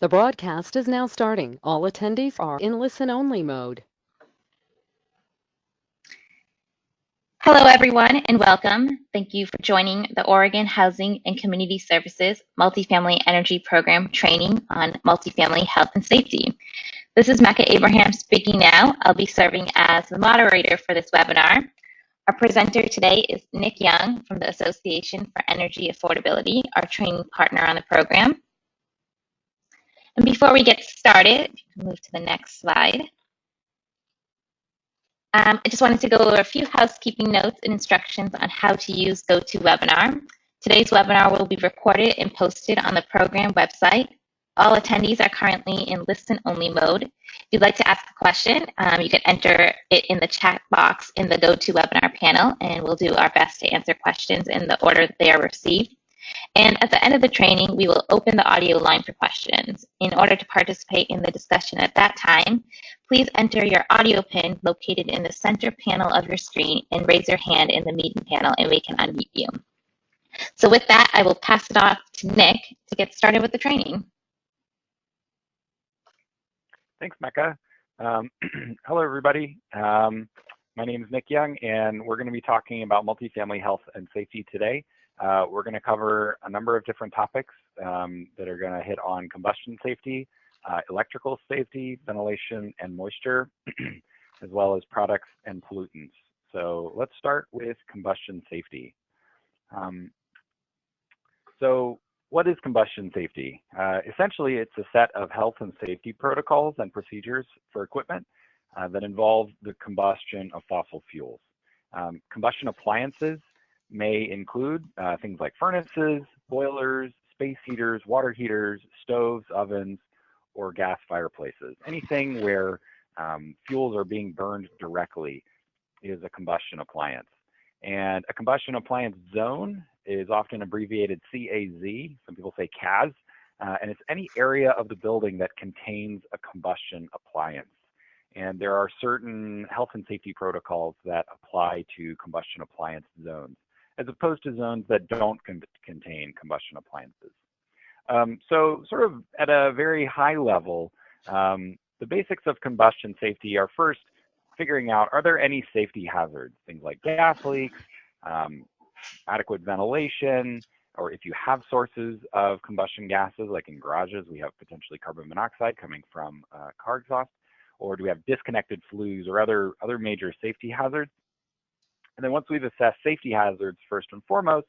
The broadcast is now starting. All attendees are in listen-only mode. Hello, everyone, and welcome. Thank you for joining the Oregon Housing and Community Services Multifamily Energy Program training on multifamily health and safety. This is Mecca Abraham speaking now. I'll be serving as the moderator for this webinar. Our presenter today is Nick Young from the Association for Energy Affordability, our training partner on the program. And before we get started, move to the next slide. I just wanted to go over a few housekeeping notes and instructions on how to use GoToWebinar. Today's webinar will be recorded and posted on the program website. All attendees are currently in listen-only mode. If you'd like to ask a question, you can enter it in the chat box in the GoToWebinar panel, and we'll do our best to answer questions in the order that they are received. And at the end of the training, we will open the audio line for questions. In order to participate in the discussion at that time, please enter your audio pin located in the center panel of your screen and raise your hand in the meeting panel and we can unmute you. So with that, I will pass it off to Nick to get started with the training. Thanks, Mecca. Hello, everybody. My name is Nick Young, and we're going to be talking about multifamily health and safety today. We're going to cover a number of different topics that are going to hit on combustion safety, electrical safety, ventilation and moisture, as well as products and pollutants. So let's start with combustion safety. So what is combustion safety? Essentially, it's a set of health and safety protocols and procedures for equipment that involve the combustion of fossil fuels. Combustion appliances may include things like furnaces, boilers, space heaters, water heaters, stoves, ovens, or gas fireplaces. Anything where fuels are being burned directly is a combustion appliance. And a combustion appliance zone is often abbreviated CAZ, some people say CAZ, and it's any area of the building that contains a combustion appliance. And there are certain health and safety protocols that apply to combustion appliance zones, as opposed to zones that don't contain combustion appliances. So sort of at a very high level, the basics of combustion safety are first figuring out, are there any safety hazards? Things like gas leaks, adequate ventilation, or if you have sources of combustion gases, like in garages, we have potentially carbon monoxide coming from car exhaust, or do we have disconnected flues or other major safety hazards? And then once we've assessed safety hazards first and foremost,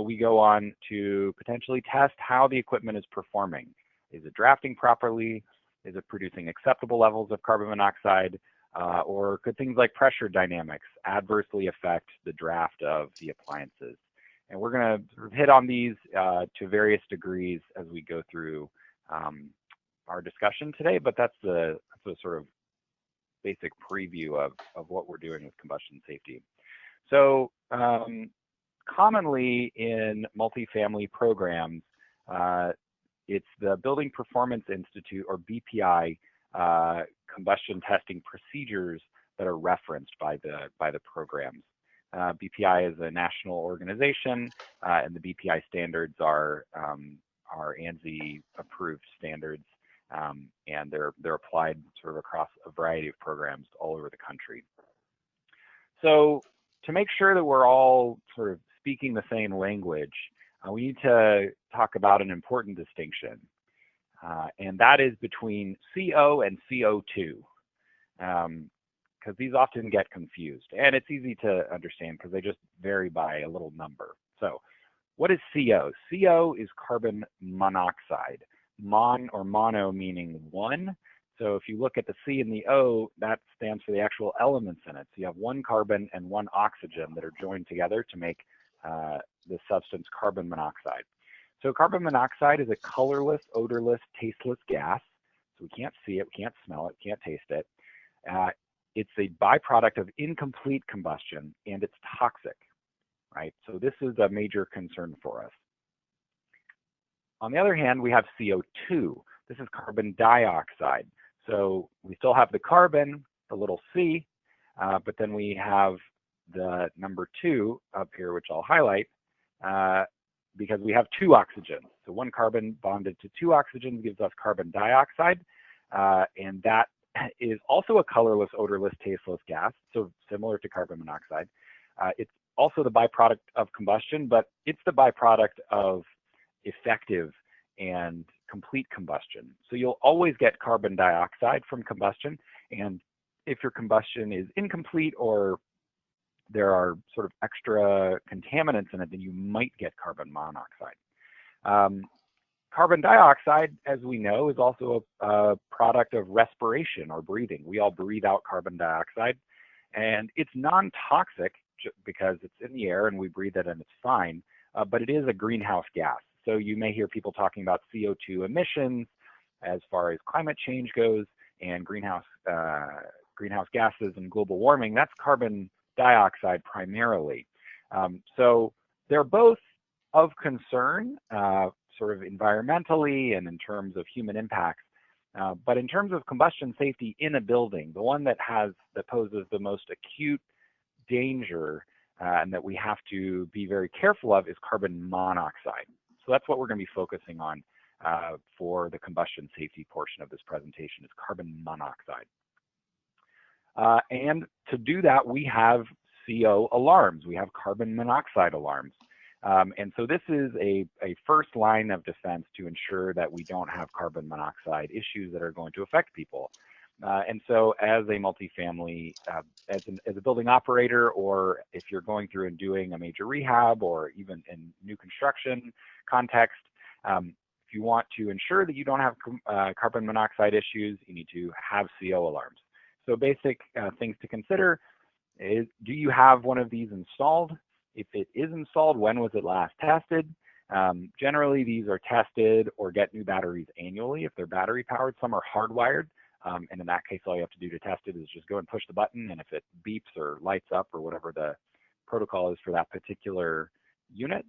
we go on to potentially test how the equipment is performing. Is it drafting properly? Is it producing acceptable levels of carbon monoxide? Or could things like pressure dynamics adversely affect the draft of the appliances? And we're going to sort of hit on these to various degrees as we go through our discussion today, but that's the sort of basic preview of what we're doing with combustion safety. So commonly in multifamily programs, it's the Building Performance Institute, or BPI, combustion testing procedures that are referenced by the programs. BPI is a national organization, and the BPI standards are ANSI approved standards, and they're applied sort of across a variety of programs all over the country. So to make sure that we're all sort of speaking the same language, we need to talk about an important distinction, and that is between CO and CO2, because these often get confused, and it's easy to understand because they just vary by a little number. So what is CO? CO is carbon monoxide, mon or mono meaning one. So if you look at the C and the O, that stands for the actual elements in it. So you have one carbon and one oxygen that are joined together to make the substance carbon monoxide. So carbon monoxide is a colorless, odorless, tasteless gas. So we can't see it, we can't smell it, can't taste it. It's a byproduct of incomplete combustion, and it's toxic, right? So this is a major concern for us. On the other hand, we have CO2. This is carbon dioxide. So we still have the carbon, the little C, but then we have the number 2 up here, which I'll highlight, because we have 2 oxygens. So one carbon bonded to two oxygens gives us carbon dioxide, and that is also a colorless, odorless, tasteless gas, so similar to carbon monoxide. It's also the byproduct of combustion, but it's the byproduct of effective and complete combustion. So you'll always get carbon dioxide from combustion, and if your combustion is incomplete or there are sort of extra contaminants in it, then you might get carbon monoxide. Carbon dioxide, as we know, is also a product of respiration or breathing. We all breathe out carbon dioxide, and it's non-toxic because it's in the air and we breathe it and it's fine, but it is a greenhouse gas. So you may hear people talking about CO2 emissions as far as climate change goes, and greenhouse gases and global warming. That's carbon dioxide primarily. So they're both of concern, sort of environmentally and in terms of human impacts. But in terms of combustion safety in a building, the one that poses the most acute danger and that we have to be very careful of is carbon monoxide. So that's what we're going to be focusing on for the combustion safety portion of this presentation, is carbon monoxide. And to do that, we have CO alarms. We have carbon monoxide alarms. And so this is a first line of defense to ensure that we don't have carbon monoxide issues that are going to affect people. And so as a multifamily, as a building operator, or if you're going through and doing a major rehab or even in new construction context, if you want to ensure that you don't have carbon monoxide issues, you need to have CO alarms. So basic things to consider is, do you have one of these installed? If it is installed, when was it last tested? Generally, these are tested or get new batteries annually if they're battery powered. Some are hardwired. And in that case, all you have to do to test it is just go and push the button, and if it beeps or lights up or whatever the protocol is for that particular unit,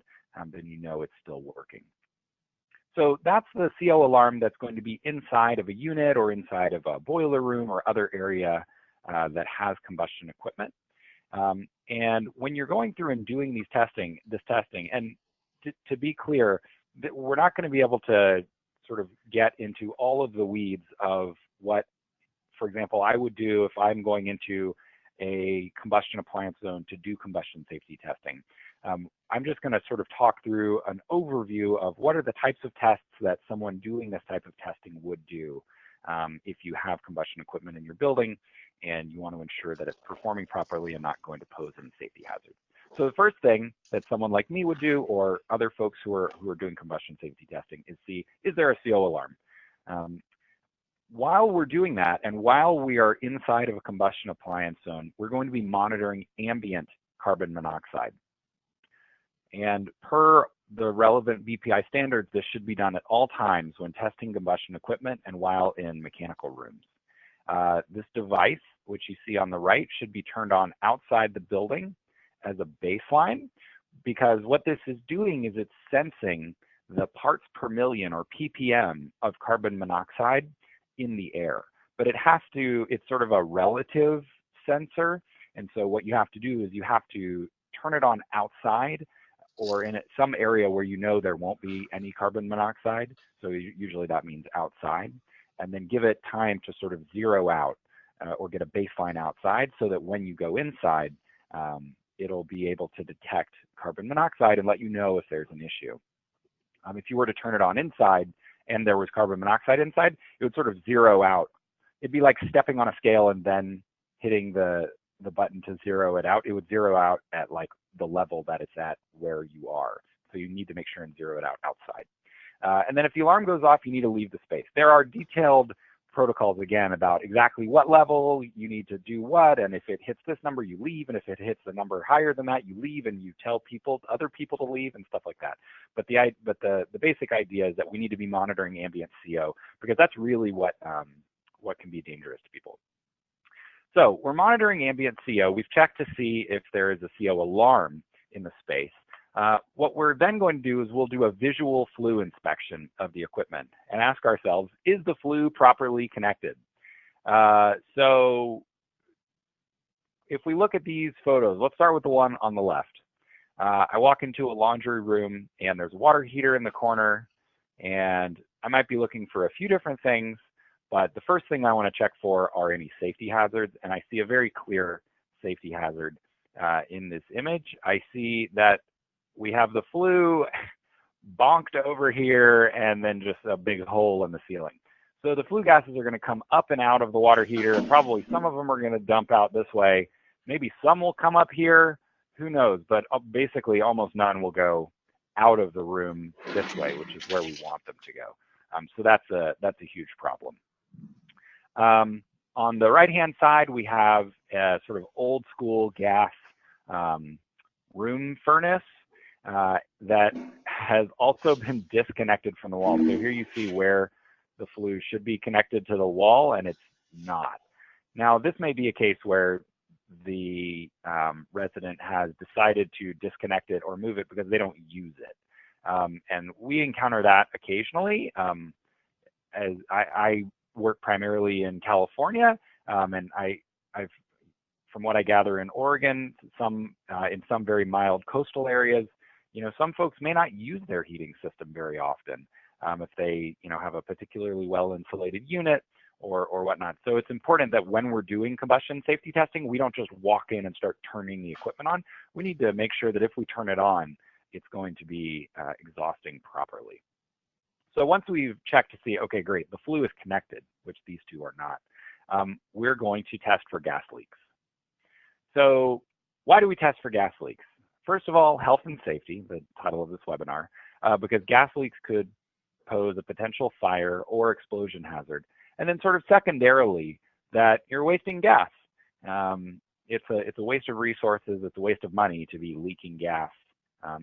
then you know it's still working. So that's the CO alarm that's going to be inside of a unit or inside of a boiler room or other area that has combustion equipment. And when you're going through and doing this testing, and to be clear, we're not going to be able to sort of get into all of the weeds of what, for example, I would do if I'm going into a combustion appliance zone to do combustion safety testing. I'm just going to sort of talk through an overview of what are the types of tests that someone doing this type of testing would do if you have combustion equipment in your building and you want to ensure that it's performing properly and not going to pose any safety hazards. So the first thing that someone like me would do, or other folks who are doing combustion safety testing, is see, is there a CO alarm? While we're doing that, and while we are inside of a combustion appliance zone, we're going to be monitoring ambient carbon monoxide. And per the relevant BPI standards, this should be done at all times when testing combustion equipment and while in mechanical rooms. This device, which you see on the right, should be turned on outside the building as a baseline, because what this is doing is it's sensing the parts per million, or ppm, of carbon monoxide in the air. But it has to, it's sort of a relative sensor. And so what you have to do is you have to turn it on outside or in some area where you know there won't be any carbon monoxide. So usually that means outside. And then give it time to sort of zero out or get a baseline outside, so that when you go inside, it'll be able to detect carbon monoxide and let you know if there's an issue. If you were to turn it on inside and there was carbon monoxide inside, it would sort of zero out. It'd be like stepping on a scale and then hitting the button to zero it out. It would zero out at like the level that it's at where you are. So you need to make sure and zero it out outside. And then if the alarm goes off, you need to leave the space. There are detailed protocols, again, about exactly what level you need to do what, and if it hits this number, you leave, and if it hits the number higher than that, you leave, and you tell other people to leave, and stuff like that. But the basic idea is that we need to be monitoring ambient CO, because that's really what can be dangerous to people. So we're monitoring ambient CO. We've checked to see if there is a CO alarm in the space. What we're then going to do is we'll do a visual flue inspection of the equipment and ask ourselves, is the flue properly connected? So if we look at these photos, let's start with the one on the left. I walk into a laundry room and there's a water heater in the corner. And I might be looking for a few different things, but the first thing I want to check for are any safety hazards. And I see a very clear safety hazard in this image. I see that we have the flue bonked over here and then just a big hole in the ceiling. So the flue gases are going to come up and out of the water heater, and probably some of them are going to dump out this way. Maybe some will come up here, who knows, but basically almost none will go out of the room this way, which is where we want them to go. So that's a huge problem. On the right-hand side, we have a sort of old school gas room furnace that has also been disconnected from the wall. So here you see where the flue should be connected to the wall, and it's not. Now, this may be a case where the resident has decided to disconnect it or move it because they don't use it. And we encounter that occasionally. As I work primarily in California, and I've, from what I gather in Oregon, in some very mild coastal areas, some folks may not use their heating system very often if they, have a particularly well-insulated unit or whatnot. So it's important that when we're doing combustion safety testing, we don't just walk in and start turning the equipment on. We need to make sure that if we turn it on, it's going to be exhausting properly. So once we've checked to see, okay, great, the flue is connected, which these two are not, we're going to test for gas leaks. So why do we test for gas leaks? First of all, health and safety, the title of this webinar, because gas leaks could pose a potential fire or explosion hazard. And then sort of secondarily, that you're wasting gas. It's a waste of resources, it's a waste of money to be leaking gas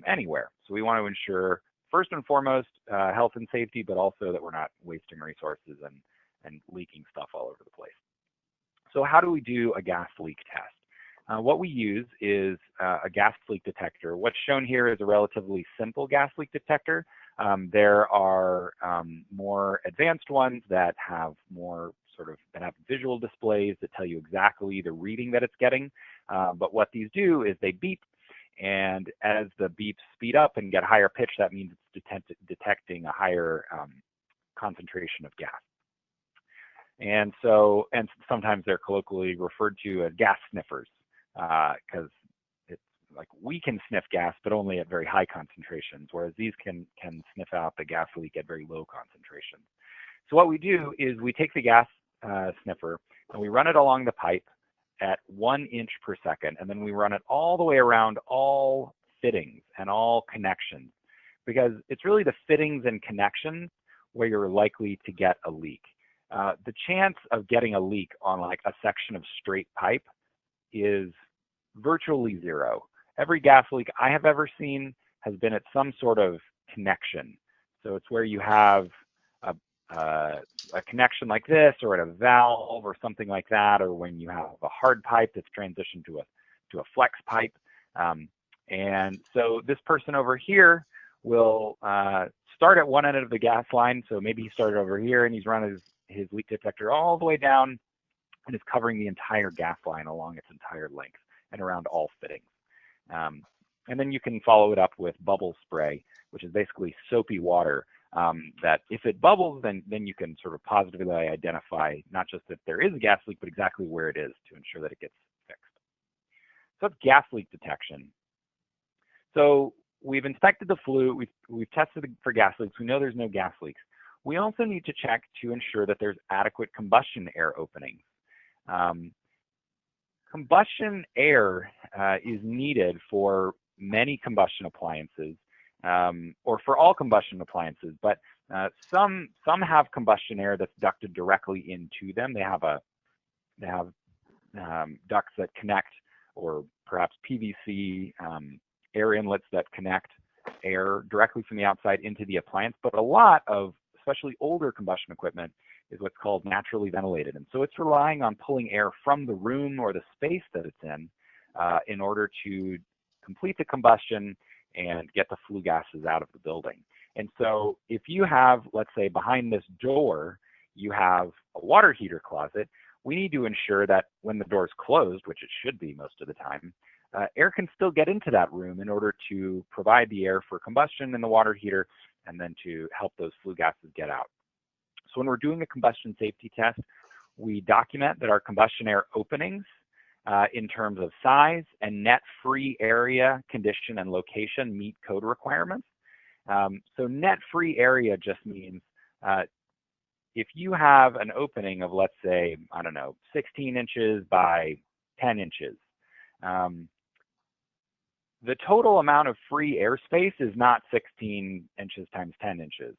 anywhere. So we want to ensure, first and foremost, health and safety, but also that we're not wasting resources and leaking stuff all over the place. So how do we do a gas leak test? What we use is a gas leak detector. What's shown here is a relatively simple gas leak detector. There are more advanced ones that have visual displays that tell you exactly the reading that it's getting. But what these do is they beep, and as the beeps speed up and get higher pitch, that means it's detecting a higher concentration of gas. And sometimes they're colloquially referred to as gas sniffers, because it's like we can sniff gas, but only at very high concentrations, whereas these can sniff out the gas leak at very low concentrations. So what we do is we take the gas sniffer and we run it along the pipe at 1 inch per second, and then we run it all the way around all fittings and all connections, because it's really the fittings and connections where you're likely to get a leak. The chance of getting a leak on like a section of straight pipe is virtually zero. Every gas leak I have ever seen has been at some sort of connection. So it's where you have a connection like this, or at a valve or something like that, or when you have a hard pipe that's transitioned to a flex pipe. And so this person over here will start at one end of the gas line. So maybe he started over here and he's run his leak detector all the way down and is covering the entire gas line along its entire length and around all fittings. And then you can follow it up with bubble spray, which is basically soapy water that if it bubbles, then you can sort of positively identify not just that there is a gas leak, but exactly where it is to ensure that it gets fixed. So that's gas leak detection. So we've inspected the flue, we've tested for gas leaks, we know there's no gas leaks. We also need to check to ensure that there's adequate combustion air openings. Combustion air is needed for many combustion appliances, or for all combustion appliances, but some have combustion air that's ducted directly into them. They have ducts that connect, or perhaps PVC air inlets that connect air directly from the outside into the appliance. But a lot of, especially older combustion equipment, is what's called naturally ventilated. And so it's relying on pulling air from the room or the space that it's in order to complete the combustion and get the flue gases out of the building. And so if you have, let's say behind this door, you have a water heater closet, we need to ensure that when the door is closed, which it should be most of the time, air can still get into that room in order to provide the air for combustion in the water heater and then to help those flue gases get out. So when we're doing a combustion safety test, we document that our combustion air openings in terms of size and net free area, condition, and location meet code requirements. So net free area just means if you have an opening of, let's say, I don't know, 16 inches by 10 inches, the total amount of free airspace is not 16 inches times 10 inches.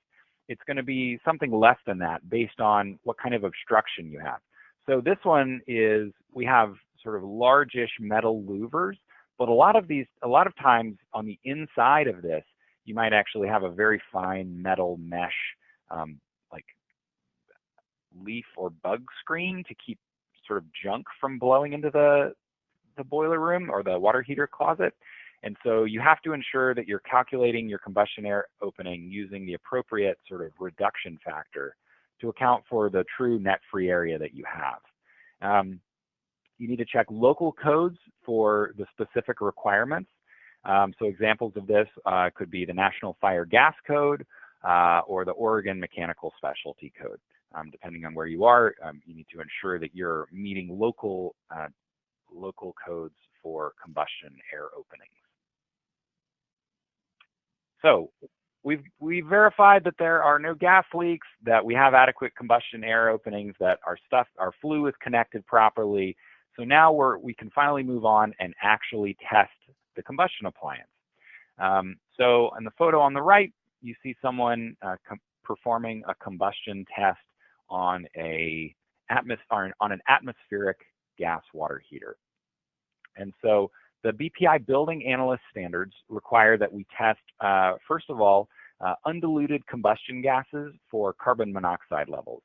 It's going to be something less than that based on what kind of obstruction you have. So this one is, we have sort of largish metal louvers, but a lot of times on the inside of this, you might actually have a very fine metal mesh, like leaf or bug screen to keep sort of junk from blowing into the boiler room or the water heater closet. And so you have to ensure that you're calculating your combustion air opening using the appropriate sort of reduction factor to account for the true net free area that you have. You need to check local codes for the specific requirements. So examples of this could be the National Fire Gas Code or the Oregon Mechanical Specialty Code. Depending on where you are, you need to ensure that you're meeting local codes for combustion air openings. So we've verified that there are no gas leaks, that we have adequate combustion air openings, that our flue is connected properly. So now we can finally move on and actually test the combustion appliance. So in the photo on the right, you see someone performing a combustion test on an atmospheric gas water heater. And so the BPI building analyst standards require that we test, first of all, undiluted combustion gases for carbon monoxide levels.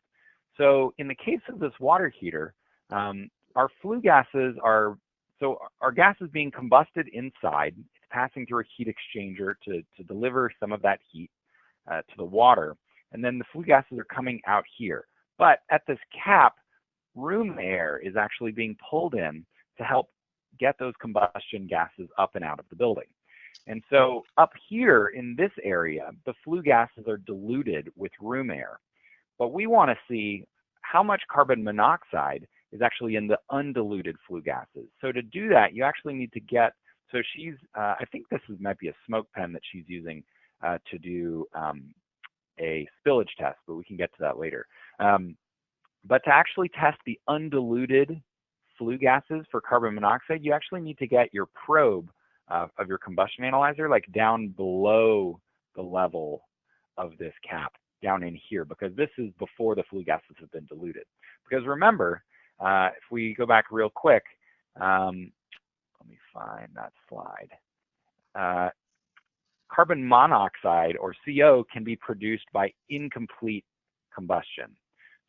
So in the case of this water heater, our flue gases our gas is being combusted inside. It's passing through a heat exchanger to deliver some of that heat to the water. And then the flue gases are coming out here. But at this cap, room air is actually being pulled in to help get those combustion gases up and out of the building. And so up here in this area, the flue gases are diluted with room air. But we want to see how much carbon monoxide is actually in the undiluted flue gases. So to do that, you actually need to get, so she's, I think this might be a smoke pen that she's using to do a spillage test, but we can get to that later. But to actually test the undiluted flue gases for carbon monoxide, you actually need to get your probe of your combustion analyzer like down below the level of this cap, down in here, because this is before the flue gases have been diluted. Because remember, if we go back real quick, let me find that slide. Carbon monoxide, or CO, can be produced by incomplete combustion.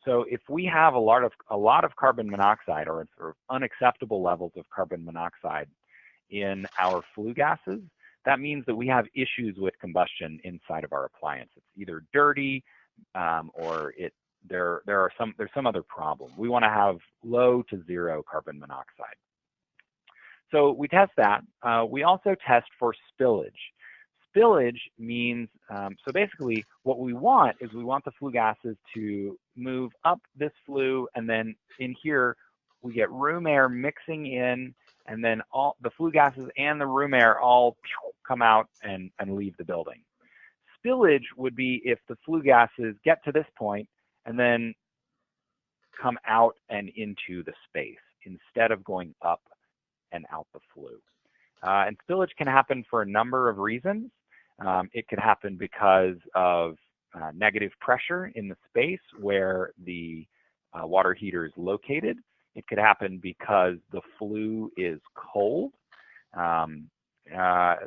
So if we have a lot of carbon monoxide, or sort of unacceptable levels of carbon monoxide in our flue gases, that means that we have issues with combustion inside of our appliance. It's either dirty or there's some other problem. We want to have low to zero carbon monoxide. So we test that. We also test for spillage. Spillage means, so basically what we want is we want the flue gases to move up this flue, and then in here we get room air mixing in, and then all the flue gases and the room air all come out and leave the building. Spillage would be if the flue gases get to this point and then come out and into the space instead of going up and out the flue. And spillage can happen for a number of reasons. It could happen because of negative pressure in the space where the water heater is located. It could happen because the flue is cold. There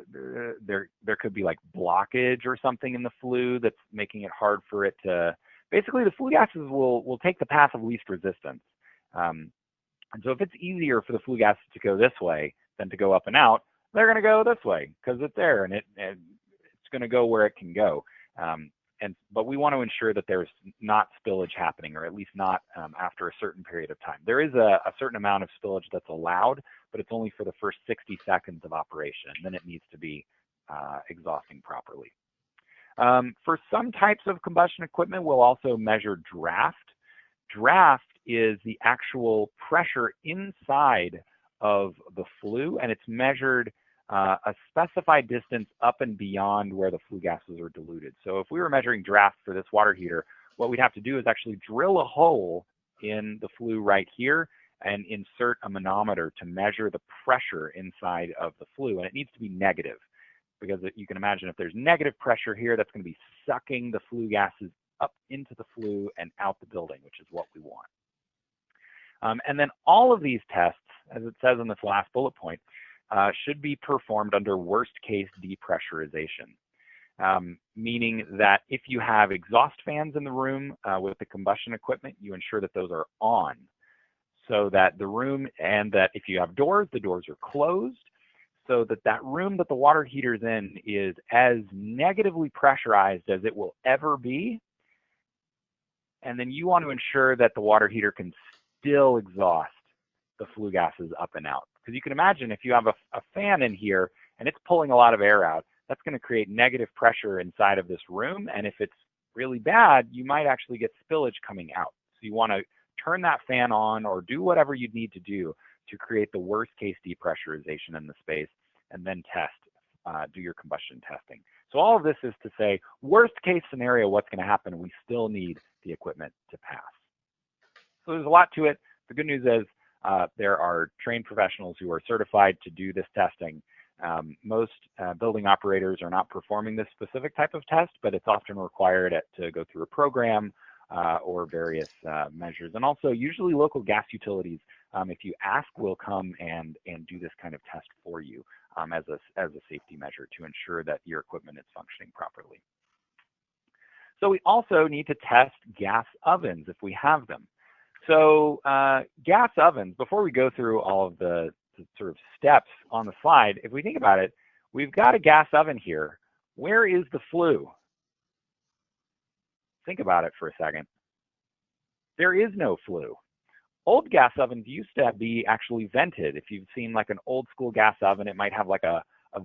could be like blockage or something in the flue that's making it hard for it to, basically the flue gases will take the path of least resistance. And so if it's easier for the flue gases to go this way than to go up and out, they're going to go this way because it's there and it's going to go where it can go. But we want to ensure that there's not spillage happening, or at least not after a certain period of time. There is a certain amount of spillage that's allowed, but it's only for the first 60 seconds of operation. And then it needs to be exhausting properly. For some types of combustion equipment, we'll also measure draft. Draft is the actual pressure inside of the flue, and it's measured a specified distance up and beyond where the flue gases are diluted. So if we were measuring draft for this water heater, what we'd have to do is actually drill a hole in the flue right here and insert a manometer to measure the pressure inside of the flue, and it needs to be negative, because you can imagine if there's negative pressure here, that's going to be sucking the flue gases up into the flue and out the building, which is what we want. And then all of these tests, as it says in this last bullet point, should be performed under worst case depressurization, meaning that if you have exhaust fans in the room with the combustion equipment, you ensure that those are on, so that the room, and that if you have doors, the doors are closed, so that that room that the water heater's in is as negatively pressurized as it will ever be. And then you want to ensure that the water heater can still exhaust the flue gases up and out. Because you can imagine if you have a fan in here and it's pulling a lot of air out, that's going to create negative pressure inside of this room. And if it's really bad, you might actually get spillage coming out. So you want to turn that fan on or do whatever you need to do to create the worst case depressurization in the space, and then test, do your combustion testing. So all of this is to say, worst case scenario, what's going to happen? We still need the equipment to pass. So there's a lot to it. The good news is there are trained professionals who are certified to do this testing. Most building operators are not performing this specific type of test, but it's often required to go through a program or various measures. And also usually local gas utilities, if you ask, will come and do this kind of test for you as a safety measure to ensure that your equipment is functioning properly. So we also need to test gas ovens if we have them. So gas ovens, before we go through all of the sort of steps on the slide, if we think about it, we've got a gas oven here. Where is the flue? Think about it for a second. There is no flue. Old gas ovens used to be actually vented. If you've seen like an old school gas oven, it might have like a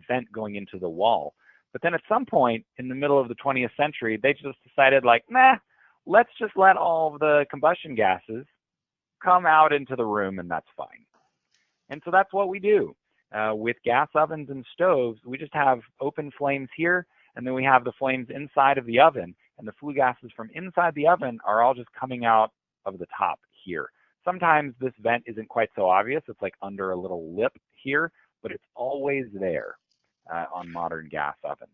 vent going into the wall. But then at some point in the middle of the 20th century, they just decided like, nah, let's just let all of the combustion gases come out into the room and that's fine. And so that's what we do. With gas ovens and stoves, we just have open flames here, and then we have the flames inside of the oven, and the flue gases from inside the oven are all just coming out of the top here. Sometimes this vent isn't quite so obvious. It's like under a little lip here, but it's always there on modern gas ovens.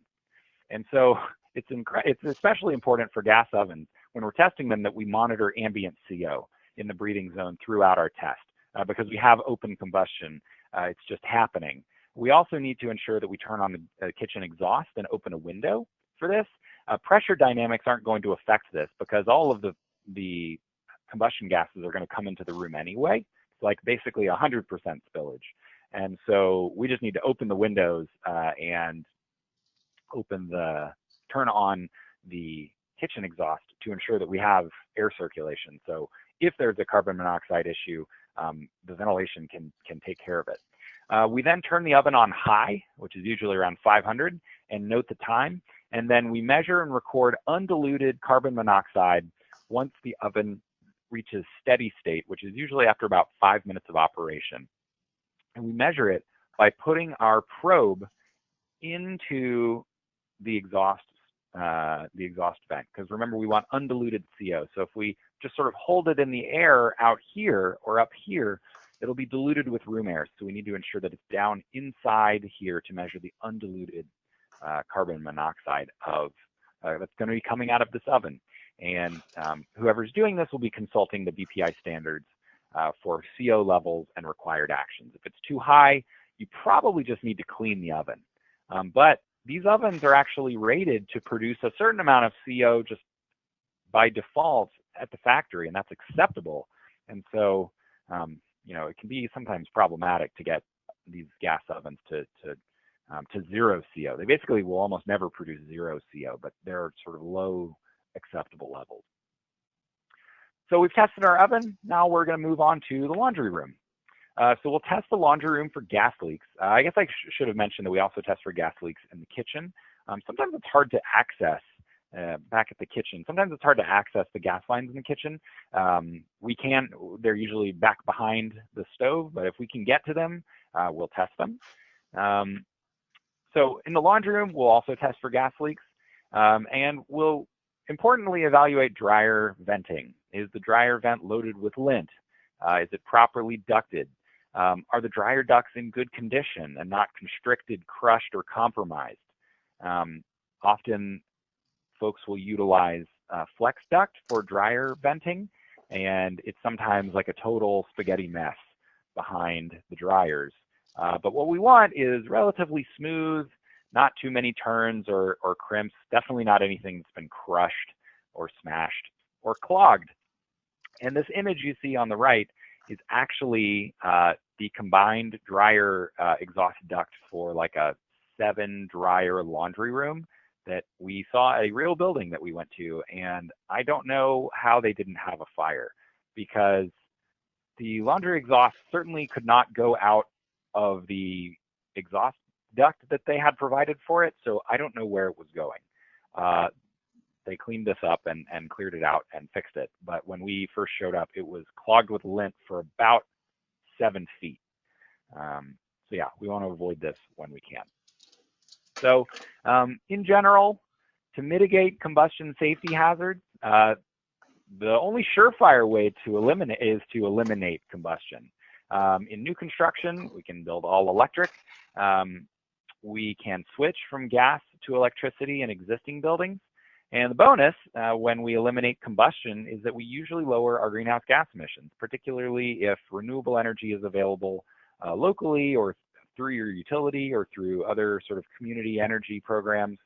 And so it's especially important for gas ovens when we're testing them that we monitor ambient CO in the breathing zone throughout our test because we have open combustion. It's just happening. We also need to ensure that we turn on the kitchen exhaust and open a window for this. Pressure dynamics aren't going to affect this because all of the combustion gases are going to come into the room anyway. It's like basically 100% spillage. And so we just need to open the windows and turn on the kitchen exhaust to ensure that we have air circulation. So if there's a carbon monoxide issue, the ventilation can take care of it. We then turn the oven on high, which is usually around 500, and note the time. And then we measure and record undiluted carbon monoxide once the oven reaches steady state, which is usually after about 5 minutes of operation. And we measure it by putting our probe into the exhaust vent, because remember, we want undiluted CO. So if we just sort of hold it in the air out here or up here, it'll be diluted with room air. So we need to ensure that it's down inside here to measure the undiluted carbon monoxide that's going to be coming out of this oven. And whoever's doing this will be consulting the BPI standards for CO levels and required actions. If it's too high, you probably just need to clean the oven. But these ovens are actually rated to produce a certain amount of CO just by default at the factory, and that's acceptable. And so, it can be sometimes problematic to get these gas ovens to to zero CO. They basically will almost never produce zero CO, but they're sort of low acceptable levels. So we've tested our oven. Now we're going to move on to the laundry room. So we'll test the laundry room for gas leaks. I guess I should have mentioned that we also test for gas leaks in the kitchen. Sometimes it's hard to access back at the kitchen. Sometimes it's hard to access the gas lines in the kitchen. They're usually back behind the stove, but if we can get to them, we'll test them. So in the laundry room, we'll also test for gas leaks, and we'll importantly evaluate dryer venting. Is the dryer vent loaded with lint? Is it properly ducted? Are the dryer ducts in good condition and not constricted, crushed, or compromised? Often folks will utilize flex duct for dryer venting, and it's sometimes like a total spaghetti mess behind the dryers. But what we want is relatively smooth, not too many turns or crimps, definitely not anything that's been crushed or smashed or clogged. And this image you see on the right is actually the combined dryer exhaust duct for like a 7-dryer laundry room that we saw at a real building that we went to. And I don't know how they didn't have a fire, because the laundry exhaust certainly could not go out of the exhaust duct that they had provided for it. So I don't know where it was going. They cleaned this up and cleared it out and fixed it. But when we first showed up, it was clogged with lint for about 7 feet. So yeah, we want to avoid this when we can. So in general, to mitigate combustion safety hazards, the only surefire way to eliminate combustion. In new construction, we can build all electric. We can switch from gas to electricity in existing buildings. And the bonus when we eliminate combustion is that we usually lower our greenhouse gas emissions, particularly if renewable energy is available locally or through your utility or through other sort of community energy programs.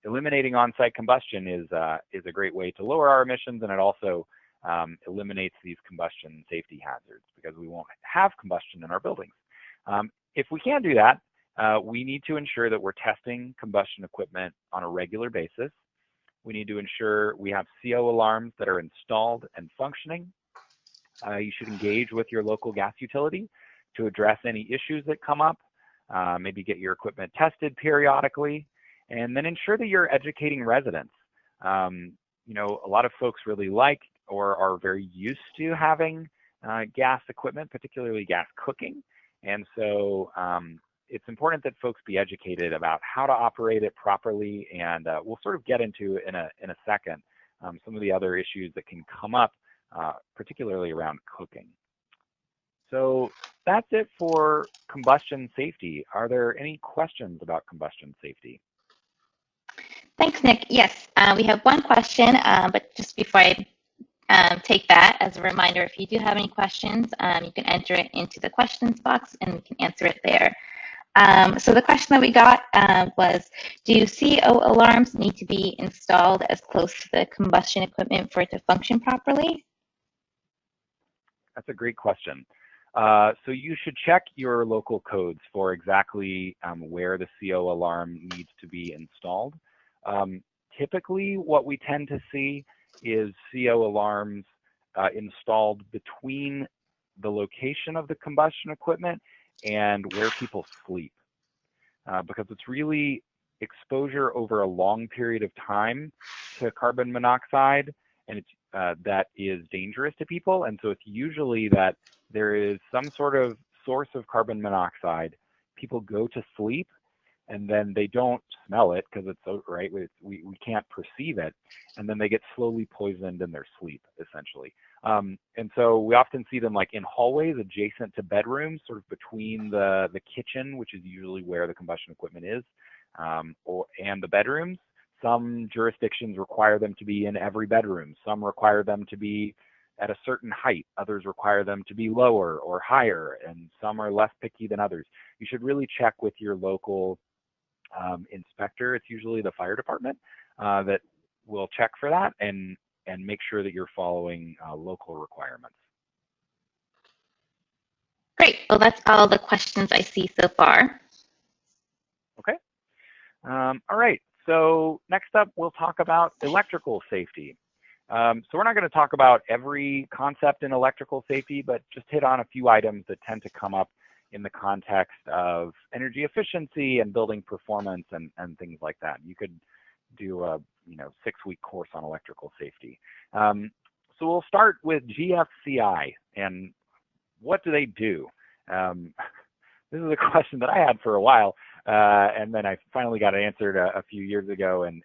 Eliminating on-site combustion is a great way to lower our emissions, and it also eliminates these combustion safety hazards because we won't have combustion in our buildings. If we can do that, we need to ensure that we're testing combustion equipment on a regular basis. We need to ensure we have CO alarms that are installed and functioning. You should engage with your local gas utility to address any issues that come up. Maybe get your equipment tested periodically, and then ensure that you're educating residents. You know, a lot of folks really like or are very used to having gas equipment, particularly gas cooking. And so it's important that folks be educated about how to operate it properly, and we'll sort of get into in a second some of the other issues that can come up, particularly around cooking. So that's it for combustion safety. Are there any questions about combustion safety? Thanks, Nick. Yes, we have one question, but just before I take that, as a reminder, if you do have any questions, you can enter it into the questions box and we can answer it there. So the question that we got was, do CO alarms need to be installed as close to the combustion equipment for it to function properly? That's a great question. So you should check your local codes for exactly where the CO alarm needs to be installed. Typically, what we tend to see is CO alarms installed between the location of the combustion equipment and where people sleep, because it's really exposure over a long period of time to carbon monoxide, and it's that is dangerous to people. And so it's usually that there is some sort of source of carbon monoxide. People go to sleep, and then they don't smell it because it's so right. We can't perceive it, and then they get slowly poisoned in their sleep, essentially. And so we often see them like in hallways adjacent to bedrooms, sort of between the kitchen, which is usually where the combustion equipment is, and the bedrooms. Some jurisdictions require them to be in every bedroom. Some require them to be at a certain height. Others require them to be lower or higher, and some are less picky than others. You should really check with your local inspector. It's usually the fire department that will check for that and make sure that you're following local requirements. Great. Well, that's all the questions I see so far. All right, so next up, we'll talk about electrical safety. So we're not going to talk about every concept in electrical safety, but just hit on a few items that tend to come up in the context of energy efficiency and building performance and things like that. You could do a 6-week course on electrical safety. So we'll start with GFCI, and what do they do? This is a question that I had for a while, and then I finally got it answered a few years ago, and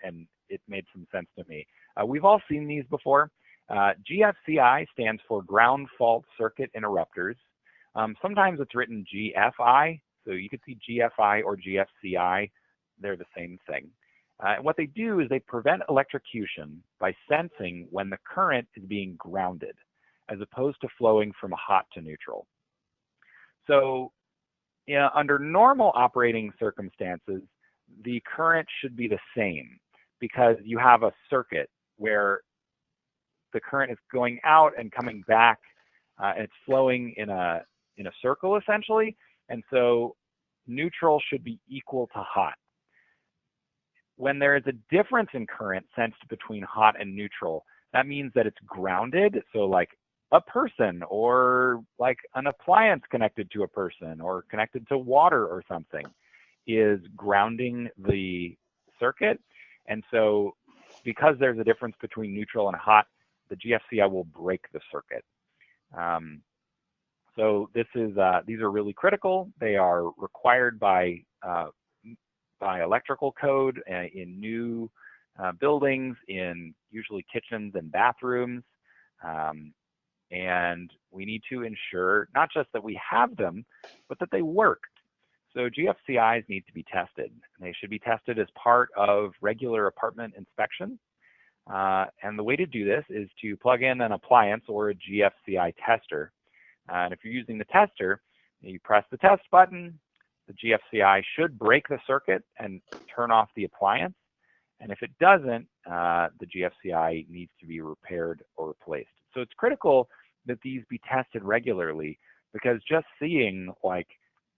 it made some sense to me. We've all seen these before. GFCI stands for ground fault circuit interrupters. Sometimes it's written GFI, so you could see GFI or GFCI. They're the same thing. And what they do is they prevent electrocution by sensing when the current is being grounded, as opposed to flowing from hot to neutral. So under normal operating circumstances, the current should be the same because you have a circuit where the current is going out and coming back, and it's flowing in a circle essentially, and so neutral should be equal to hot. When there is a difference in current sensed between hot and neutral, that means that it's grounded. So like a person or like an appliance connected to a person or connected to water or something is grounding the circuit. And so because there's a difference between neutral and hot, the GFCI will break the circuit. So these are really critical. They are required by electrical code in new buildings, in usually kitchens and bathrooms. And we need to ensure not just that we have them, but that they work. So GFCIs need to be tested. They should be tested as part of regular apartment inspections. And the way to do this is to plug in an appliance or a GFCI tester. And if you're using the tester, you press the test button, the GFCI should break the circuit and turn off the appliance. And if it doesn't, the GFCI needs to be repaired or replaced. So it's critical that these be tested regularly, because just seeing like,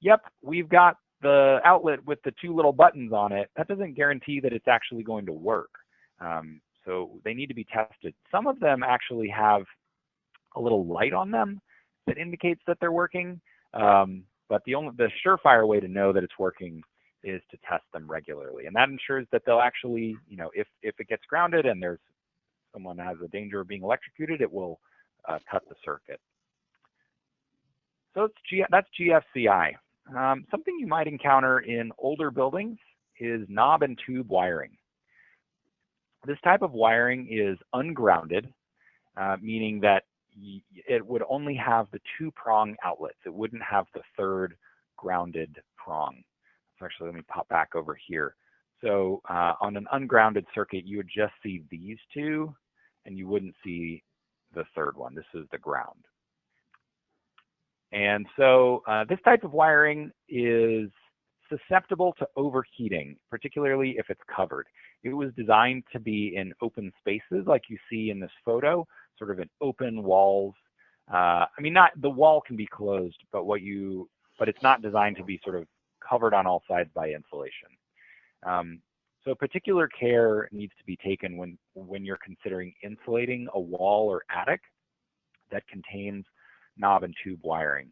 yep, we've got the outlet with the 2 little buttons on it, that doesn't guarantee that it's actually going to work. So they need to be tested. Some of them actually have a little light on them that indicates that they're working. But the surefire way to know that it's working is to test them regularly. And that ensures that they'll actually, if it gets grounded and there's someone has a danger of being electrocuted, it will cut the circuit. So that's GFCI. Something you might encounter in older buildings is knob and tube wiring. This type of wiring is ungrounded, meaning that it would only have the 2-prong outlets. It wouldn't have the 3rd grounded prong. So actually, let me pop back over here. So on an ungrounded circuit, you would just see these 2, and you wouldn't see the 3rd one. This is the ground. And so this type of wiring is susceptible to overheating, particularly if it's covered. It was designed to be in open spaces like you see in this photo, sort of in open walls. I mean, not the wall can be closed, but it's not designed to be sort of covered on all sides by insulation. So particular care needs to be taken when you're considering insulating a wall or attic that contains knob and tube wiring.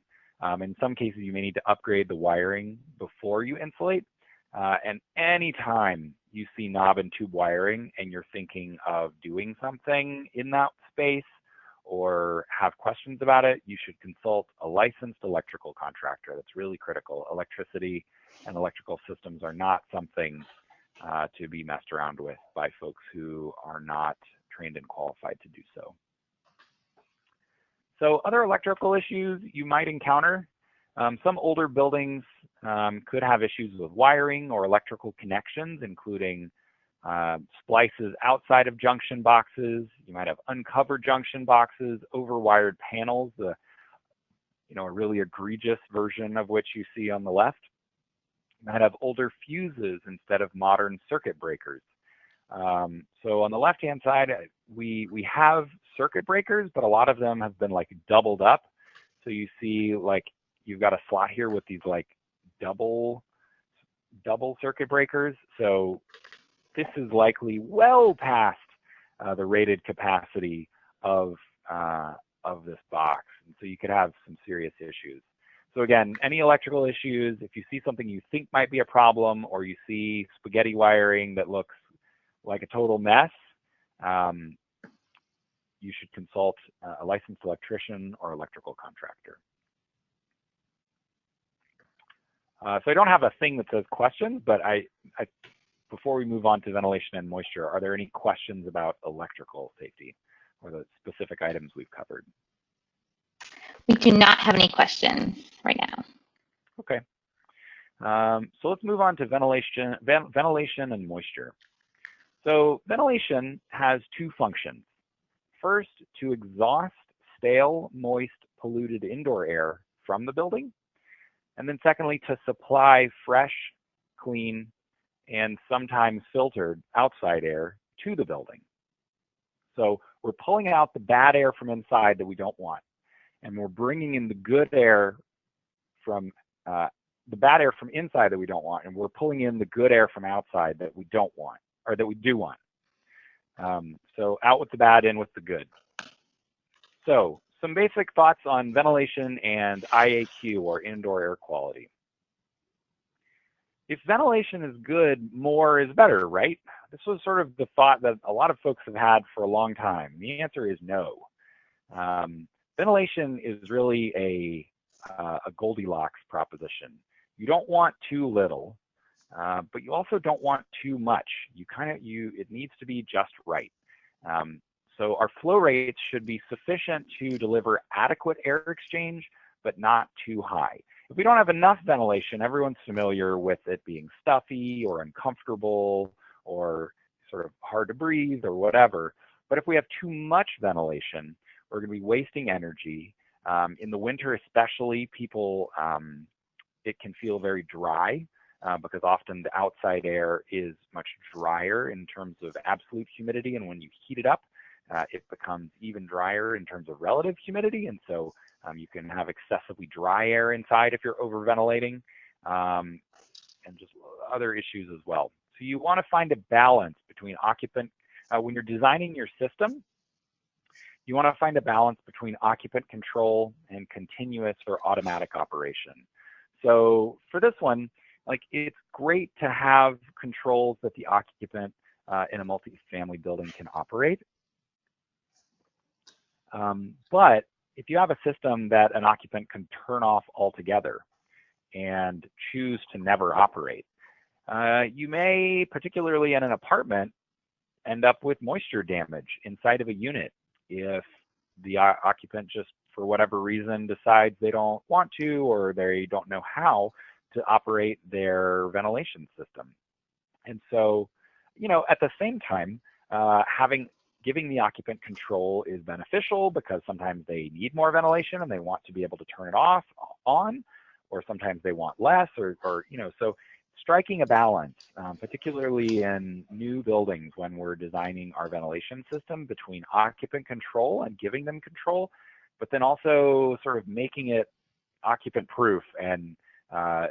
In some cases, you may need to upgrade the wiring before you insulate. And anytime you see knob and tube wiring and you're thinking of doing something in that space or have questions about it, you should consult a licensed electrical contractor. That's really critical. Electricity and electrical systems are not something to be messed around with by folks who are not trained and qualified to do so. So other electrical issues you might encounter. Some older buildings could have issues with wiring or electrical connections, including splices outside of junction boxes. You might have uncovered junction boxes, overwired panels, a really egregious version of which you see on the left. You might have older fuses instead of modern circuit breakers. So on the left-hand side, we have circuit breakers, but a lot of them have been like doubled up. So you see like you've got a slot here with these like double double circuit breakers. So this is likely well past the rated capacity of this box. And so you could have some serious issues. So again, any electrical issues, if you see something you think might be a problem, or you see spaghetti wiring that looks like a total mess, you should consult a licensed electrician or electrical contractor. So I don't have a thing that says questions, but before we move on to ventilation and moisture, are there any questions about electrical safety or the specific items we've covered? We do not have any questions right now. Okay. So let's move on to ventilation and moisture. So ventilation has two functions. First, to exhaust stale, moist, polluted indoor air from the building. And then secondly, to supply fresh, clean, and sometimes filtered outside air to the building. So we're pulling out the bad air from inside that we don't want, and we're bringing in the good air from the bad air from inside that we don't want, and we're pulling in the good air from outside that we don't want, or that we do want. So out with the bad, in with the good. So some basic thoughts on ventilation and IAQ, or indoor air quality. If ventilation is good, more is better, right? This was sort of the thought that a lot of folks have had for a long time. The answer is no. Ventilation is really a Goldilocks proposition. You don't want too little, but you also don't want too much. It needs to be just right. So our flow rates should be sufficient to deliver adequate air exchange, but not too high. If we don't have enough ventilation, everyone's familiar with it being stuffy or uncomfortable or sort of hard to breathe or whatever. But if we have too much ventilation, we're going to be wasting energy. In the winter especially, it can feel very dry because often the outside air is much drier in terms of absolute humidity, and when you heat it up, it becomes even drier in terms of relative humidity, and so you can have excessively dry air inside if you're overventilating, and just other issues as well. So you want to find a balance between occupant, when you're designing your system, you want to find a balance between occupant control and continuous or automatic operation. So for this one, it's great to have controls that the occupant in a multifamily building can operate. But if you have a system that an occupant can turn off altogether and choose to never operate, you may, particularly in an apartment, end up with moisture damage inside of a unit if the occupant just, for whatever reason, decides they don't want to, or they don't know how to operate their ventilation system. And so, at the same time, giving the occupant control is beneficial because sometimes they need more ventilation and they want to be able to turn it on, or sometimes they want less, or so striking a balance, particularly in new buildings when we're designing our ventilation system, between occupant control and giving them control, but then also sort of making it occupant proof and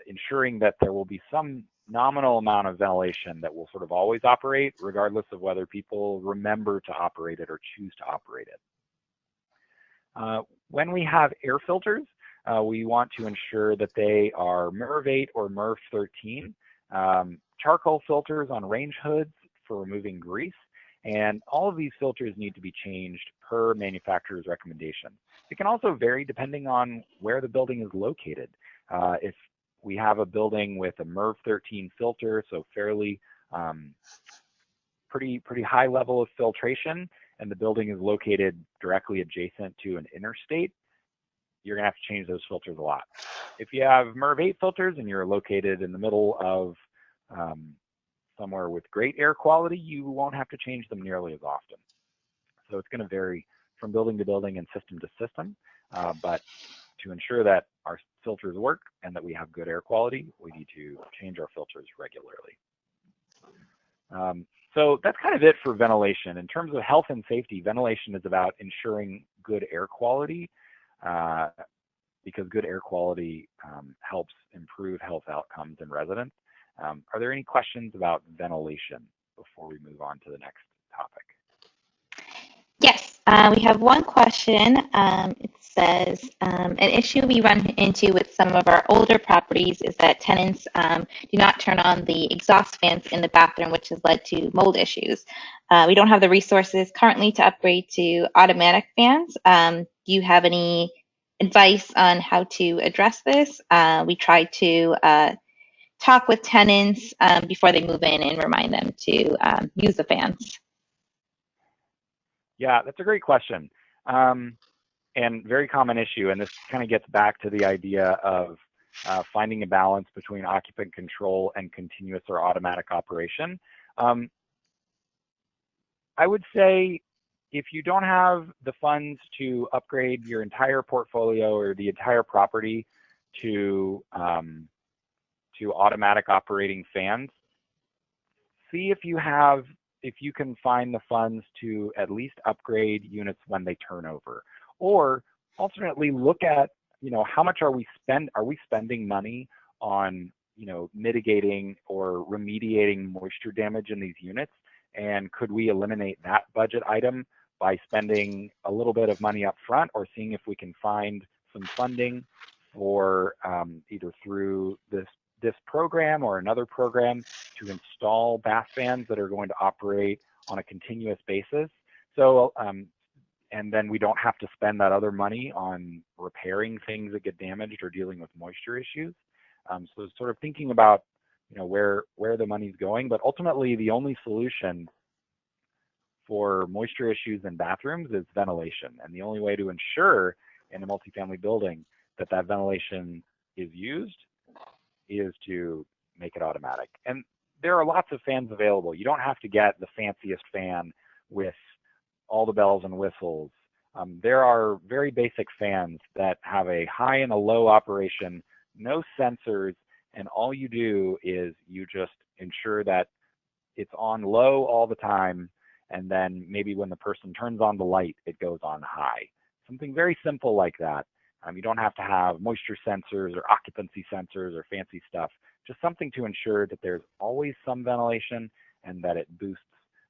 ensuring that there will be some nominal amount of ventilation that will sort of always operate, regardless of whether people remember to operate it or choose to operate it. When we have air filters, we want to ensure that they are MERV 8 or MERV 13, charcoal filters on range hoods for removing grease, and all of these filters need to be changed per manufacturer's recommendation. It can also vary depending on where the building is located. If we have a building with a MERV 13 filter, so fairly pretty high level of filtration, and the building is located directly adjacent to an interstate, you're gonna have to change those filters a lot. If you have MERV 8 filters and you're located in the middle of somewhere with great air quality, you won't have to change them nearly as often. So it's gonna vary from building to building and system to system, but to ensure that our filters work and that we have good air quality, we need to change our filters regularly. So that's kind of it for ventilation. In terms of health and safety, ventilation is about ensuring good air quality, because good air quality helps improve health outcomes in residents. Are there any questions about ventilation before we move on to the next topic? Yes, we have one question. It says, an issue we run into with some of our older properties is that tenants do not turn on the exhaust fans in the bathroom, which has led to mold issues. We don't have the resources currently to upgrade to automatic fans. Do you have any advice on how to address this? We try to talk with tenants before they move in and remind them to use the fans. Yeah, that's a great question, and very common issue. And this kind of gets back to the idea of finding a balance between occupant control and continuous or automatic operation. I would say if you don't have the funds to upgrade your entire portfolio or the entire property to automatic operating fans, see if you can find the funds to at least upgrade units when they turn over, or alternately look at, how much are we spending money on, mitigating or remediating moisture damage in these units, and could we eliminate that budget item by spending a little bit of money up front, or seeing if we can find some funding for either through this program or another program to install bath fans that are going to operate on a continuous basis. So, and then we don't have to spend that other money on repairing things that get damaged or dealing with moisture issues. So sort of thinking about, where the money's going, but ultimately the only solution for moisture issues in bathrooms is ventilation. And the only way to ensure in a multifamily building that ventilation is used is to make it automatic. And there are lots of fans available. You don't have to get the fanciest fan with all the bells and whistles. There are very basic fans that have a high and a low operation, no sensors, and all you do is you just ensure that it's on low all the time, and then maybe when the person turns on the light, it goes on high. Something very simple like that. You don't have to have moisture sensors or occupancy sensors or fancy stuff, just something to ensure that there's always some ventilation and that it boosts,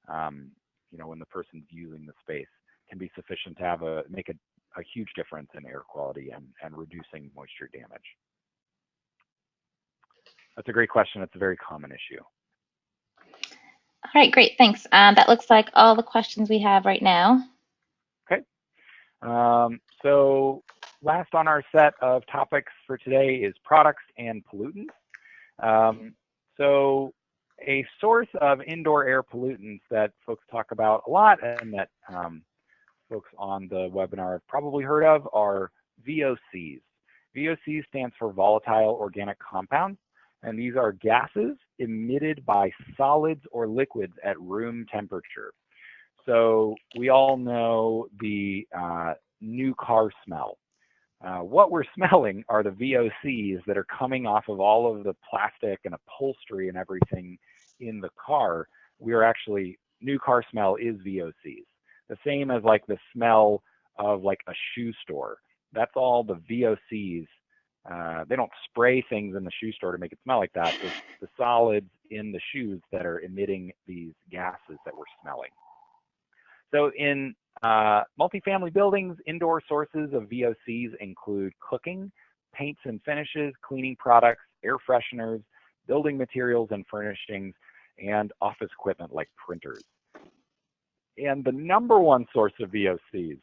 when the person's using the space, can be sufficient to make a huge difference in air quality and reducing moisture damage. That's a great question. It's a very common issue. All right, great, thanks. That looks like all the questions we have right now. Okay. So last on our set of topics for today is products and pollutants. So a source of indoor air pollutants that folks talk about a lot and that folks on the webinar have probably heard of are VOCs. VOCs stands for volatile organic compounds, and these are gases emitted by solids or liquids at room temperature. So we all know the new car smell. What we're smelling are the VOCs that are coming off of all of the plastic and upholstery and everything in the car. New car smell is VOCs. The same as like the smell of like a shoe store. That's all the VOCs. They don't spray things in the shoe store to make it smell like that. It's the solids in the shoes that are emitting these gases that we're smelling. So in multifamily buildings, indoor sources of VOCs include cooking, paints and finishes, cleaning products, air fresheners, building materials and furnishings, and office equipment like printers. And the number one source of VOCs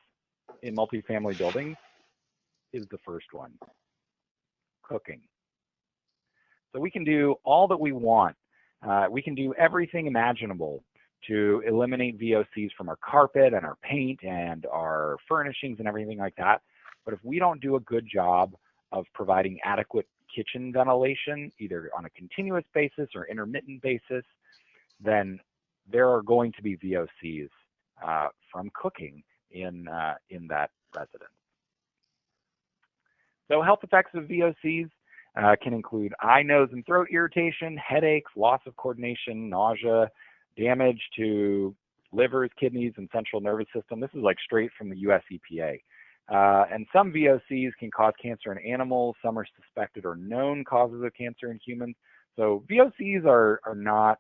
in multifamily buildings is the first one, cooking. So we can do all that we want. We can do everything imaginable to eliminate VOCs from our carpet and our paint and our furnishings and everything like that. But if we don't do a good job of providing adequate kitchen ventilation, either on a continuous basis or intermittent basis, then there are going to be VOCs from cooking in that residence. So health effects of VOCs can include eye, nose, and throat irritation, headaches, loss of coordination, nausea, damage to livers, kidneys, and central nervous system. This is like straight from the US EPA. And some VOCs can cause cancer in animals. Some are suspected or known causes of cancer in humans. So VOCs are not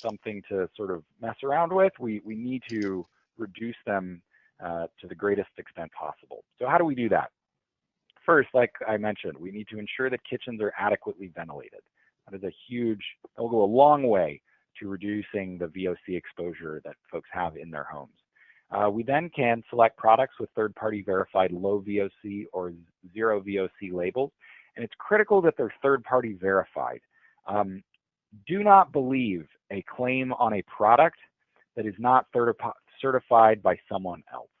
something to sort of mess around with. We need to reduce them to the greatest extent possible. So how do we do that? First, like I mentioned, we need to ensure that kitchens are adequately ventilated. That is a huge, that will go a long way to reducing the VOC exposure that folks have in their homes. We then can select products with third-party verified low VOC or zero VOC labels, and it's critical that they're third-party verified. Do not believe a claim on a product that is not certified by someone else.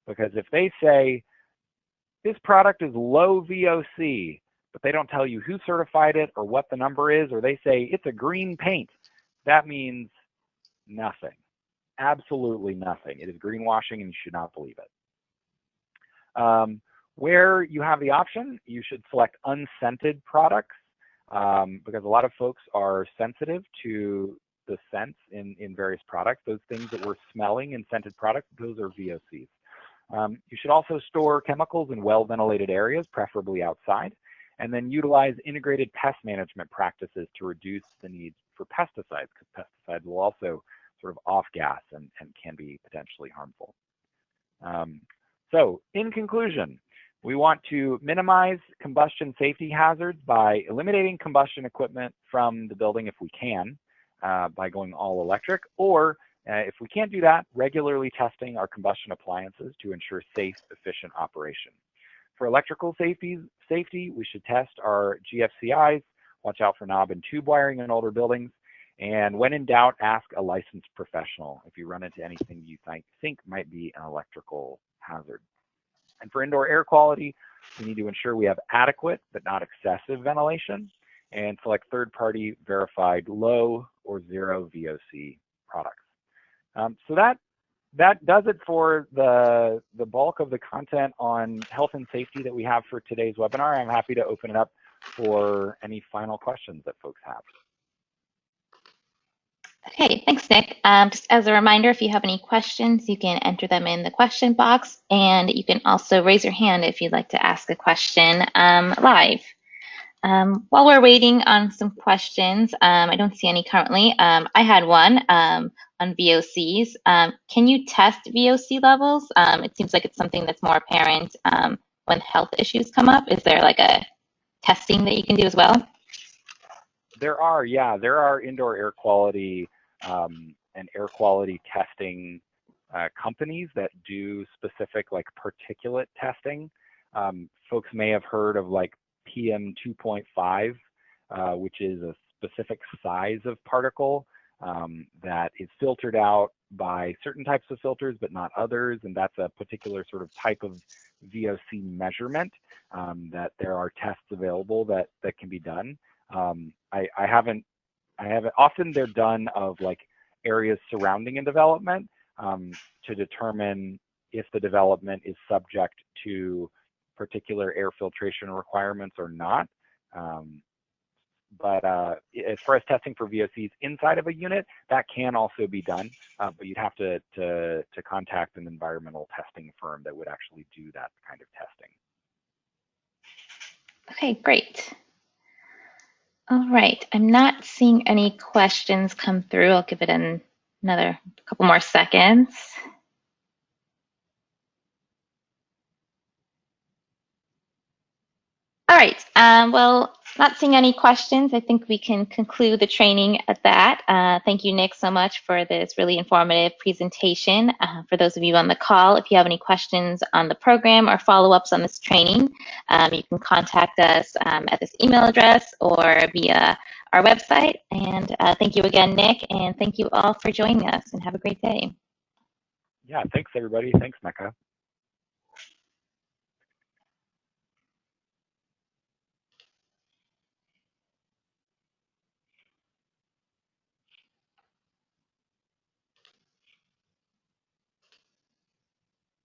Because if they say, this product is low VOC, but they don't tell you who certified it or what the number is, or they say it's a green paint, that means nothing. Absolutely nothing. It is greenwashing and you should not believe it. Where you have the option, you should select unscented products because a lot of folks are sensitive to the scents in various products. Those things that we're smelling in scented products, those are VOCs. You should also store chemicals in well-ventilated areas, preferably outside, and then utilize integrated pest management practices to reduce the need for pesticides, because pesticides will also sort of off-gas and can be potentially harmful. So in conclusion, we want to minimize combustion safety hazards by eliminating combustion equipment from the building if we can, by going all electric, or if we can't do that, regularly testing our combustion appliances to ensure safe, efficient operation. For electrical safety, we should test our GFCIs, watch out for knob and tube wiring in older buildings, and when in doubt, ask a licensed professional if you run into anything you think might be an electrical hazard. And for indoor air quality, we need to ensure we have adequate but not excessive ventilation, and select third-party verified low or zero VOC products. So that does it for the bulk of the content on health and safety that we have for today's webinar. I'm happy to open it up for any final questions that folks have. Okay, thanks, Nick. Just as a reminder, if you have any questions, you can enter them in the question box, and you can also raise your hand if you'd like to ask a question live. While we're waiting on some questions, I don't see any currently. I had one on VOCs. Can you test VOC levels? It seems like it's something that's more apparent when health issues come up. Is there like a testing that you can do as well? There are indoor air quality and air quality testing companies that do specific like particulate testing. Folks may have heard of like PM 2.5, which is a specific size of particle that is filtered out by certain types of filters, but not others. And that's a particular sort of type of VOC measurement that there are tests available that can be done. I haven't, often they're done of like areas surrounding a development to determine if the development is subject to particular air filtration requirements or not. But as far as testing for VOCs inside of a unit, that can also be done, but you'd have to contact an environmental testing firm that would actually do that kind of testing. Okay, great. All right, I'm not seeing any questions come through. I'll give it another couple more seconds. All right, well, not seeing any questions. I think we can conclude the training at that. Thank you, Nick, so much for this really informative presentation. For those of you on the call, if you have any questions on the program or follow-ups on this training, you can contact us at this email address or via our website. And thank you again, Nick, and thank you all for joining us, and have a great day. Yeah, thanks everybody. Thanks, Mecca.